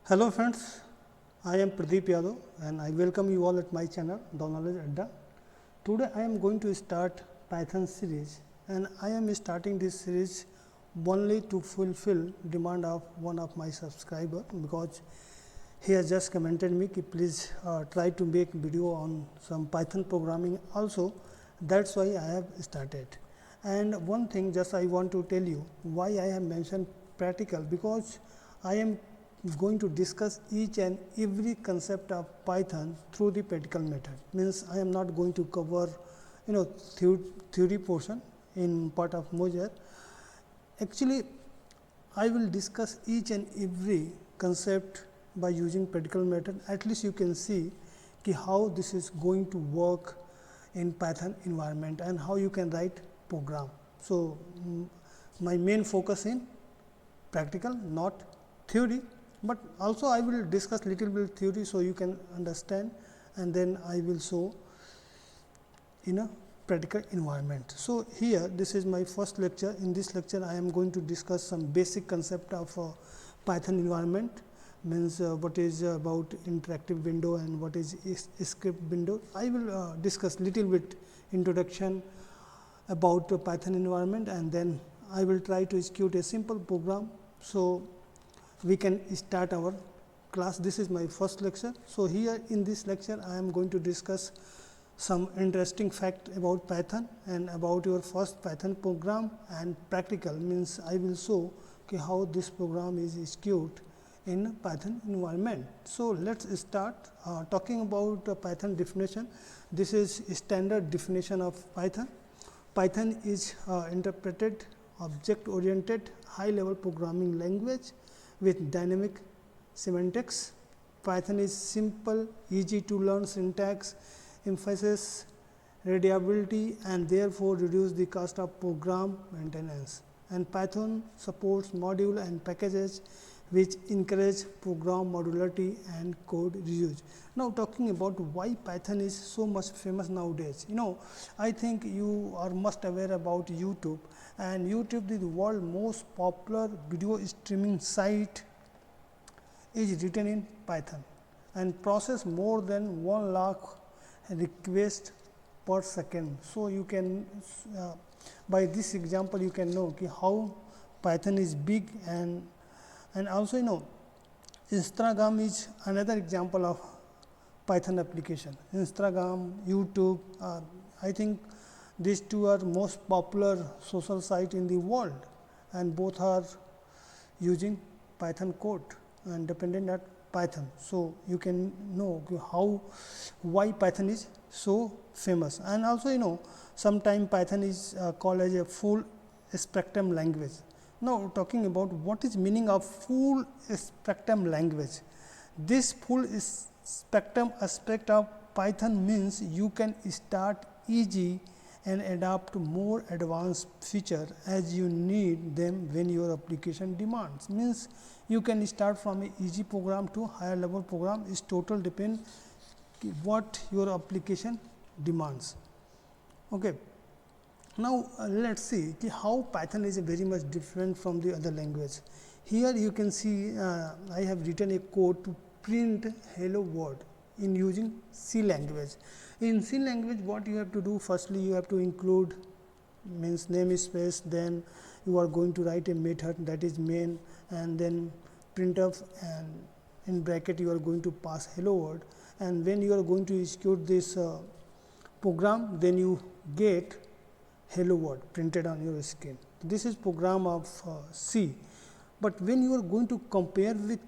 Hello friends, I am Pradeep Yadav and I welcome you all at my channel The Knowledge Adda. Today I am going to start Python series and I am starting this series only to fulfill demand of one of my subscriber because he has just commented me ki please try to make video on some Python programming also. That's why I have started. And one thing just I want to tell you why I have mentioned practical, because I am going to discuss each and every concept of Python through the practical method. Means I am not going to cover theory portion in part of Mozart. Actually I will discuss each and every concept by using practical method. At least you can see ki how this is going to work in Python environment and how you can write program. So my main focus in practical, not theory, but also I will discuss little bit theory so you can understand, and then I will show in a practical environment. So here this is my first lecture. In this lecture I am going to discuss some basic concept of Python environment, means what is about interactive window and what is script window. I will discuss little bit introduction about Python environment, and then I will try to execute a simple program so we can start our class. This is my first lecture. So here in this lecture I am going to discuss some interesting fact about Python and about your first Python program, and practical means I will show how this program is executed in Python environment. So let's start talking about Python definition. This is standard definition of Python. Python is interpreted object oriented high level programming language with dynamic semantics. Python is simple, easy to learn syntax, emphasizes readability and therefore reduce the cost of program maintenance. And Python supports module and packages which encourage program modularity and code reuse. Now talking about why Python is so much famous nowadays. I think you are must aware about YouTube, and YouTube is the world most popular video streaming site is written in Python and process more than 1 lakh requests per second. So you can by this example you can know how Python is big. And also Instagram is another example of Python application. Instagram, YouTube, I think these two are most popular social site in the world, and both are using Python code and dependent at Python. So you can know why Python is so famous. And also sometimes Python is called as a full spectrum language. Now talking about what is meaning of full spectrum language. This full spectrum aspect of Python means you can start easy and adopt more advanced feature as you need them when your application demands. Means you can start from a easy program to higher level program. Is total depend what your application demands. Okay. Now let's see how Python is very much different from the other language. Here you can see I have written a code to print hello world in using C language. In C language what you have to do, firstly you have to include means namespace, then you are going to write a method that is main, and then printf, and in bracket you are going to pass hello world, and when you are going to execute this program then you get hello world printed on your screen. This is program of C. But when you are going to compare with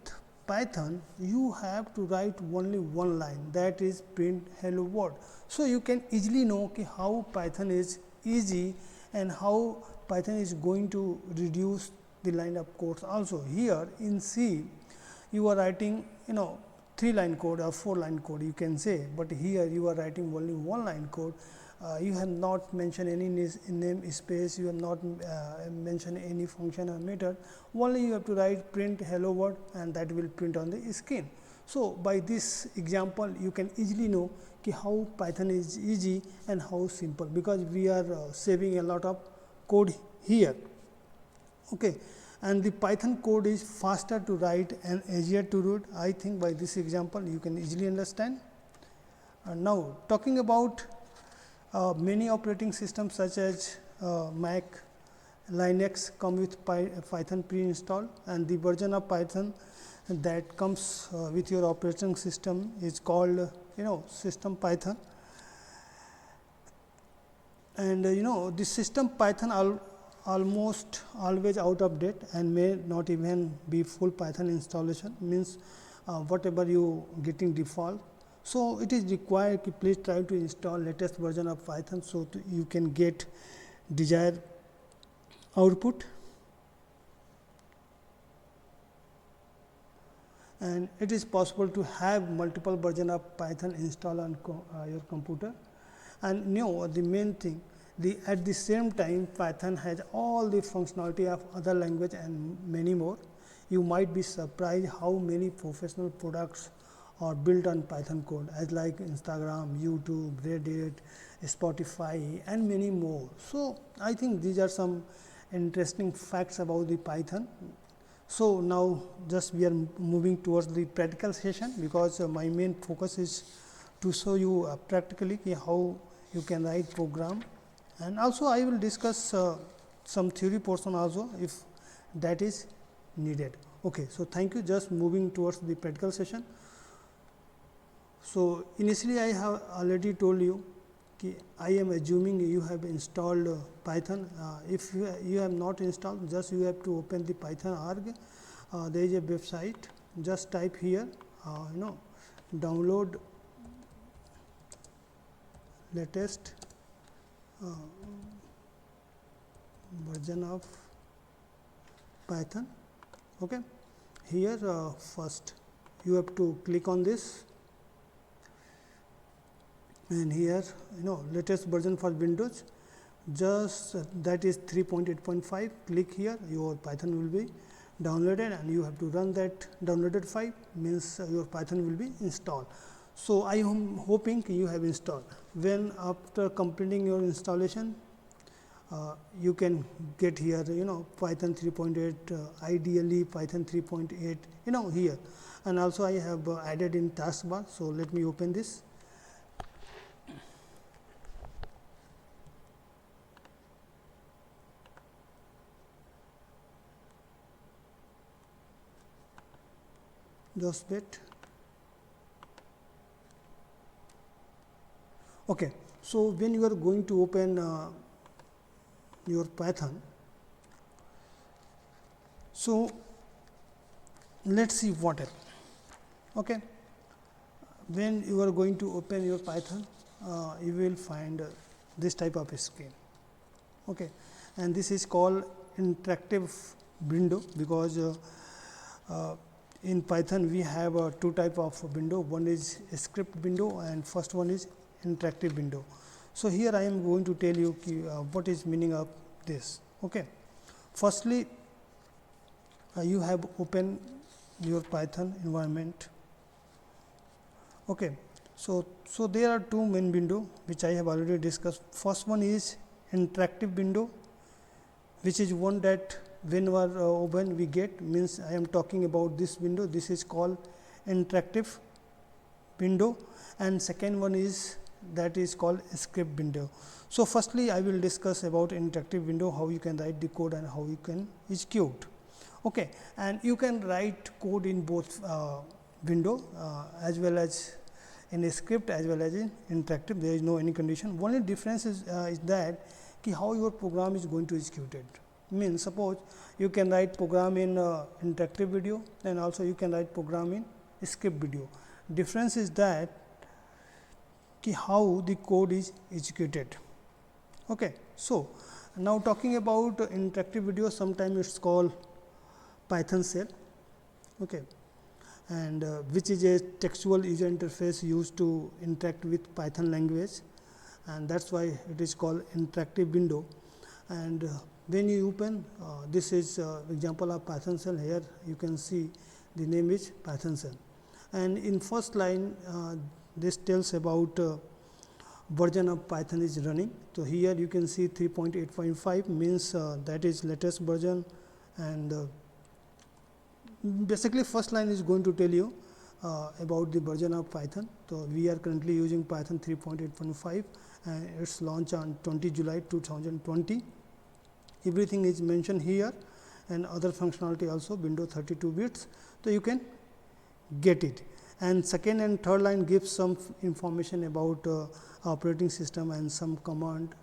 Python, you have to write only one line, that is print hello world. So you can easily know how Python is easy and how Python is going to reduce the line of codes. Also here in C you are writing 3-line code or 4-line code you can say, but here you are writing only 1-line code. You have not mentioned any name space, you have not mentioned any function or method, only you have to write print hello world and that will print on the screen. So by this example you can easily know how Python is easy and how simple, because we are saving a lot of code here. Okay. and the Python code is faster to write and easier to read. I think by this example you can easily understand. Now talking about many operating systems such as Mac, Linux come with Python pre-installed, and the version of Python that comes with your operating system is called system Python. And the system Python almost always out of date and may not even be full Python installation, means whatever you getting default. So it is required to please try to install latest version of Python, so you can get desired output. And it is possible to have multiple version of Python installed on your computer. And the main thing, at the same time Python has all the functionality of other language and many more. You might be surprised how many professional products are built on Python code, as like Instagram, YouTube, Reddit, Spotify and many more. So I think these are some interesting facts about the Python. So now just we are moving towards the practical session, because my main focus is to show you practically how you can write program, and also I will discuss some theory portion also if that is needed. Okay, so thank you. Just moving towards the practical session. So initially I have already told you I am assuming you have installed Python. If you have not installed, just you have to open the Python.org. There is a website. Just type here, download latest version of Python. Okay, here first you have to click on this, and here latest version for Windows, just that is 3.8.5. click here, your Python will be downloaded, and you have to run that downloaded file, means your Python will be installed. So I am hoping you have installed. When after completing your installation, you can get here Python 3.8, ideally Python 3.8 here, and also I have added in taskbar. So let me open this. Just wait. Okay, so when you are going to open your Python, so let's see what happens. Okay, when you are going to open your Python, you will find this type of screen. Okay, and this is called interactive window, because in Python we have two type of window. One is a script window and first one is interactive window. So here I am going to tell you what is meaning of this. Okay, firstly you have opened your Python environment. Okay, so there are two main window which I have already discussed. First one is interactive window, which is one that whenever open we get, means I am talking about this window. This is called interactive window, and second one is that is called script window. So firstly I will discuss about interactive window, how you can write the code and how you can execute. Okay, and you can write code in both window as well as in a script as well as in interactive. There is no any condition. Only difference is that how your program is going to execute it. Means suppose you can write program in interactive video, and also you can write program in script video. Difference is that how the code is executed. Okay, so now talking about interactive video, sometimes it's called Python shell. Okay, and which is a textual user interface used to interact with Python language, and that's why it is called interactive window. And when you open, this is example of Python shell. Here you can see the name is Python shell, and in first line this tells about version of Python is running. So here you can see 3.8.5 means that is latest version, and basically first line is going to tell you about the version of Python. So we are currently using Python 3.8.5 and its launch on 20 July 2020. Everything is mentioned here and other functionality also, Windows 32 bits, so you can get it. And second and third line gives some information about operating system and some command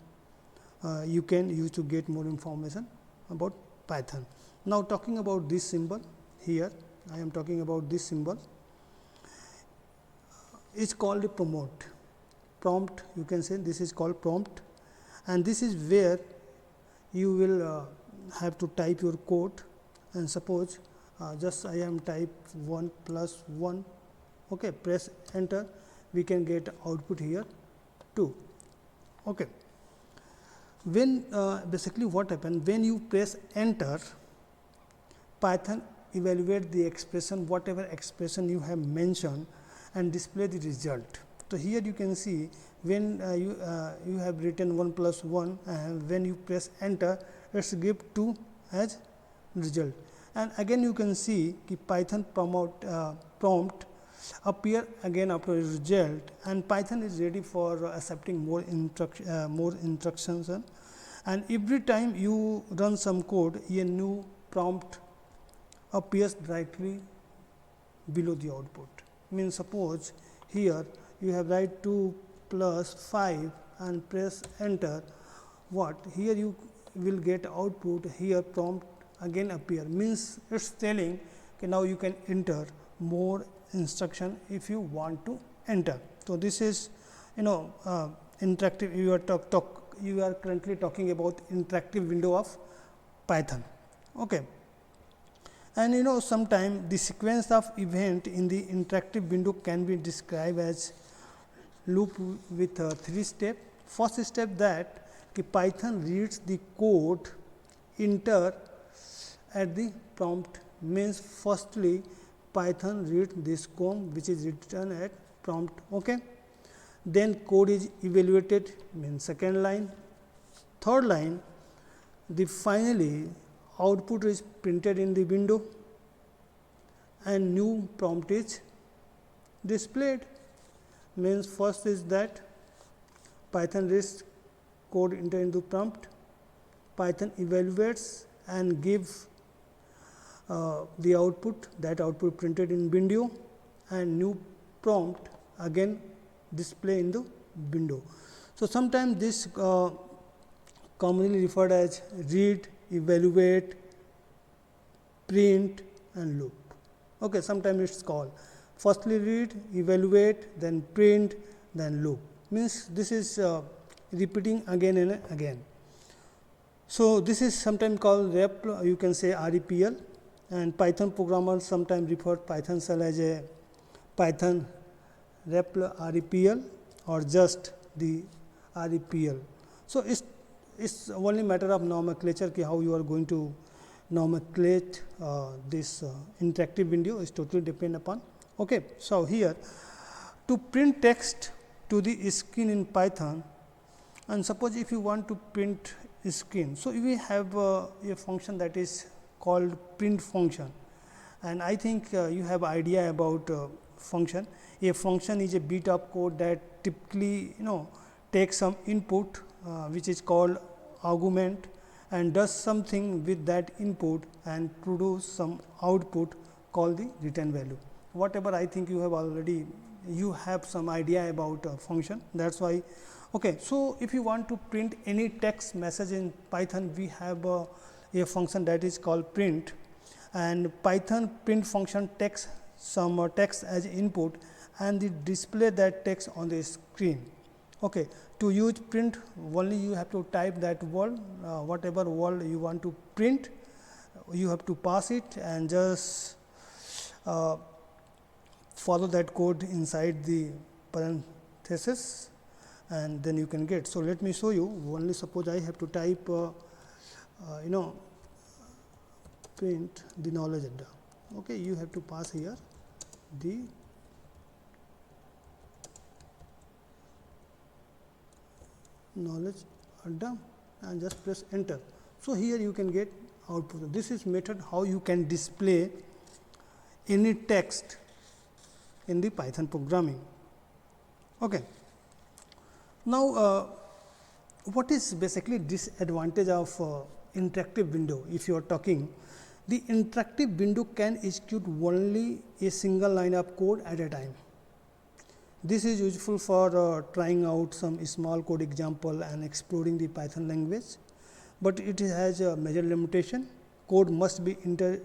you can use to get more information about Python. Now talking about this symbol here, I am talking about this symbol. It's called a prompt, you can say this is called prompt, and this is where you will have to type your code, and suppose just I am type 1 plus 1, okay, press enter, we can get output here 2. Okay. When basically what happens when you press enter, Python evaluate the expression, whatever expression you have mentioned, and display the result. So here you can see when you have written 1 plus 1, and when you press enter, it's give 2 as result. And again you can see the Python prompt appear again after a result, and Python is ready for accepting more instructions, and every time you run some code, a new prompt appears directly below the output. Means suppose here you have write 2 plus 5 and press enter, what here you will get output, here prompt again appear, means it's telling okay, now you can enter more instruction if you want to enter. So this is interactive, you are currently talking about interactive window of Python. Okay. And sometimes the sequence of event in the interactive window can be described as loop with 3 steps. First step that Python reads the code enter at the prompt, means firstly Python reads this code which is written at prompt. Okay. Then code is evaluated, means second line. Third line, the finally output is printed in the window and new prompt is displayed. Means first is that Python reads code enter into prompt, Python evaluates and gives the output, that output printed in window, and new prompt again display in the window. So sometimes this commonly referred as read, evaluate, print and loop. Okay, sometimes it's called firstly read, evaluate, then print, then loop. Means this is repeating again and again. So this is sometimes called REPL, you can say REPL, and Python programmers sometimes refer Python shell as a Python REPL REPL or just the REPL. So it's only matter of nomenclature how you are going to nomenclate this interactive window is totally depend upon. Okay, so here to print text to the screen in Python, and suppose if you want to print screen, so we have a function that is called print function, and I think you have idea about function. A function is a bit of code that typically takes some input which is called argument and does something with that input and produce some output called the return value. Whatever I think you have some idea about function, that's why. Okay, so if you want to print any text message in Python, we have a function that is called print, and Python print function takes some text as input and they display that text on the screen. Okay, to use print only you have to type that word, whatever word you want to print, you have to pass it and just follow that code inside the parenthesis, and then you can get. So let me show you. Only suppose I have to type print the knowledge adda. Okay, you have to pass here the knowledge adda and just press enter. So here you can get output. This is method how you can display any text in the Python programming. Okay. Now, what is basically disadvantage of interactive window? If you are talking, the interactive window can execute only a single line of code at a time. This is useful for trying out some small code example and exploring the Python language, but it has a major limitation. Code must be entered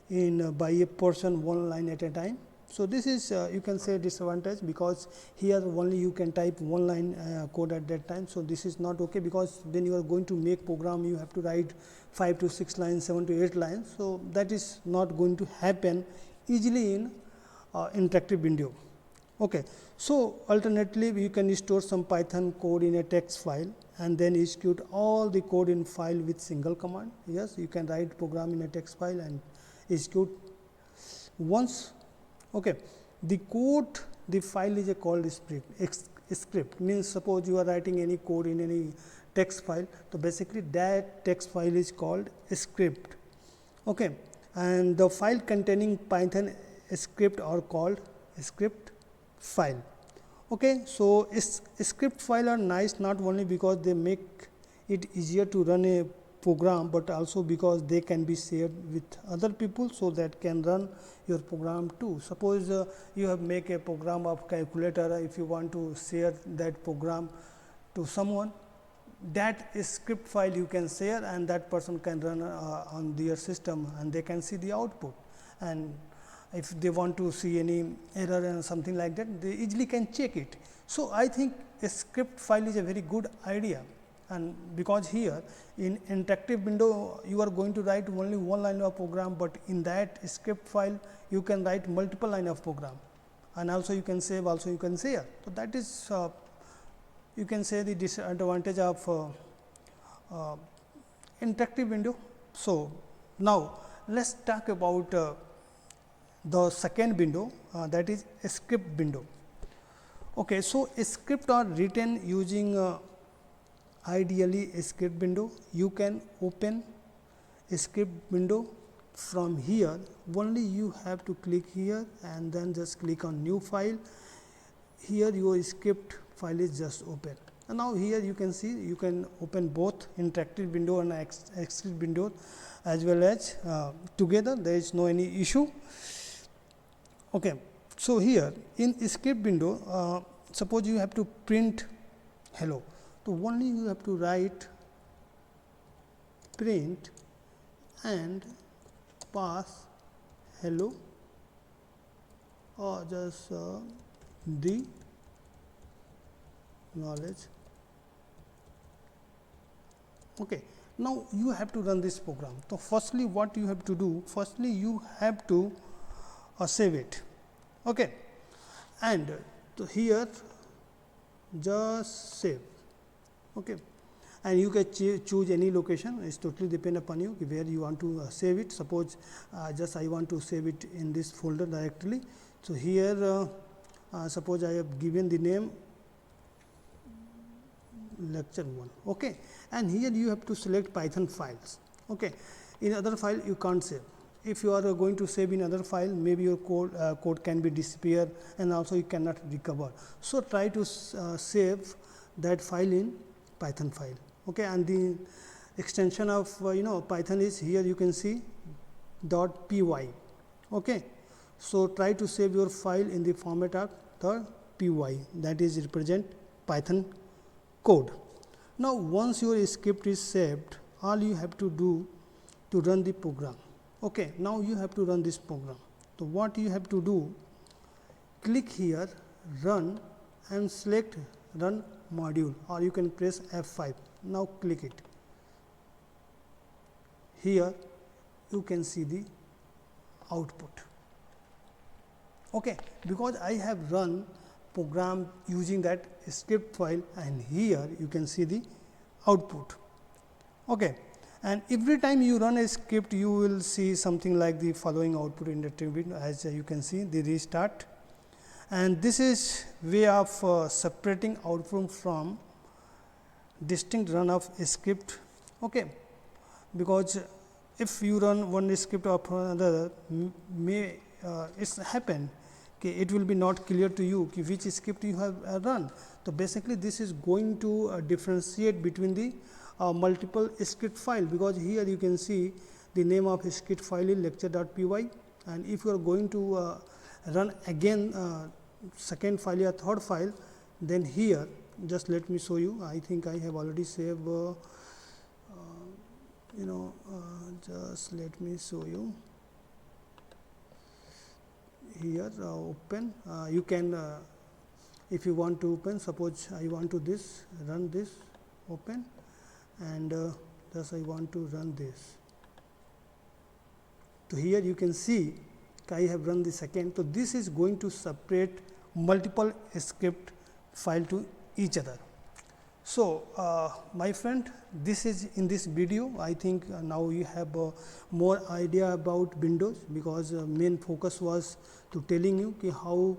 in by a person one line at a time. So, this is you can say disadvantage, because here only you can type one line code at that time. So, this is not okay, because when you are going to make program, you have to write 5 to 6 lines, 7 to 8 lines. So, that is not going to happen easily in interactive window. Okay. So, alternately you can store some Python code in a text file and then execute all the code in file with single command. Yes, you can write program in a text file and execute once. Okay. The code, the file is called script, means suppose you are writing any code in any text file, so basically that text file is called script. Okay. And the file containing Python script are called script file. Okay. So, script file are nice not only because they make it easier to run a program, but also because they can be shared with other people, so that can run your program too. Suppose you have make a program of calculator, if you want to share that program to someone, that script file you can share and that person can run on their system and they can see the output. And if they want to see any error and something like that, they easily can check it. So, I think a script file is a very good idea, and because here in interactive window you are going to write only one line of program, but in that script file you can write multiple line of program, and also you can save, also you can share. So, that is you can say the disadvantage of interactive window. So, now let us talk about the second window, that is a script window. Okay. So, a script are written using ideally a script window. You can open a script window from here, only you have to click here and then just click on new file. Here your script file is just open, and now here you can see you can open both interactive window and script window as well as together, there is no any issue. Okay. So, here in script window, suppose you have to print hello. So, only you have to write print and pass hello or just the knowledge. Okay. Now, you have to run this program. So, firstly what you have to do, firstly you have to save it. Okay. And so here just save. Okay. And you can choose any location, it is totally depend upon you where you want to save it. Suppose just I want to save it in this folder directly. So, here suppose I have given the name lecture 1. Okay. And here you have to select Python files. Okay. In other file you can't save. If you are going to save in other file, maybe your code can be disappear and also you cannot recover. So, try to save that file in Python file. Okay. And the extension of Python is here, you can see .py. Okay. So, try to save your file in the format of the py, that is represent Python code. Now, once your script is saved, all you have to do to run the program. Okay. Now, you have to run this program. So, what you have to do, click here run and select run module, or you can press F5. Now, click it. Here you can see the output. Okay. Because I have run program using that script file, and here you can see the output. Okay. And every time you run a script, you will see something like the following output in the window, as you can see the restart. And this is way of separating output from distinct run of a script. Okay. Because if you run one script after another, may it's happen it will be not clear to you which script you have run. So basically this is going to differentiate between the multiple script file, because here you can see the name of script file is lecture.py, and if you are going to run again second file or third file, then here just let me show you. I think I have already saved just let me show you here. Open, you can if you want to open, suppose I want to run this, open, and thus I want to run this. So here you can see I have run the second. So this is going to separate multiple script file to each other. So my friend, this is in this video. I think now you have more idea about Windows, because main focus was to telling you how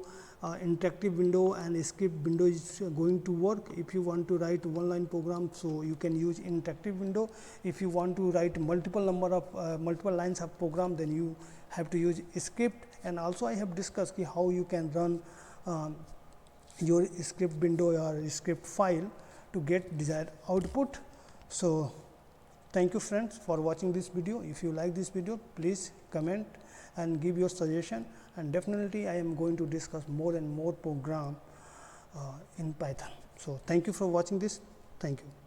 interactive window and script window is going to work. If you want to write one line program, so you can use interactive window. If you want to write multiple lines of program, then you have to use script. And also I have discussed how you can run your script window or script file to get desired output. So thank you friends for watching this video. If you like this video, please comment and give your suggestion, and definitely I am going to discuss more and more program in Python. So thank you for watching this. Thank you.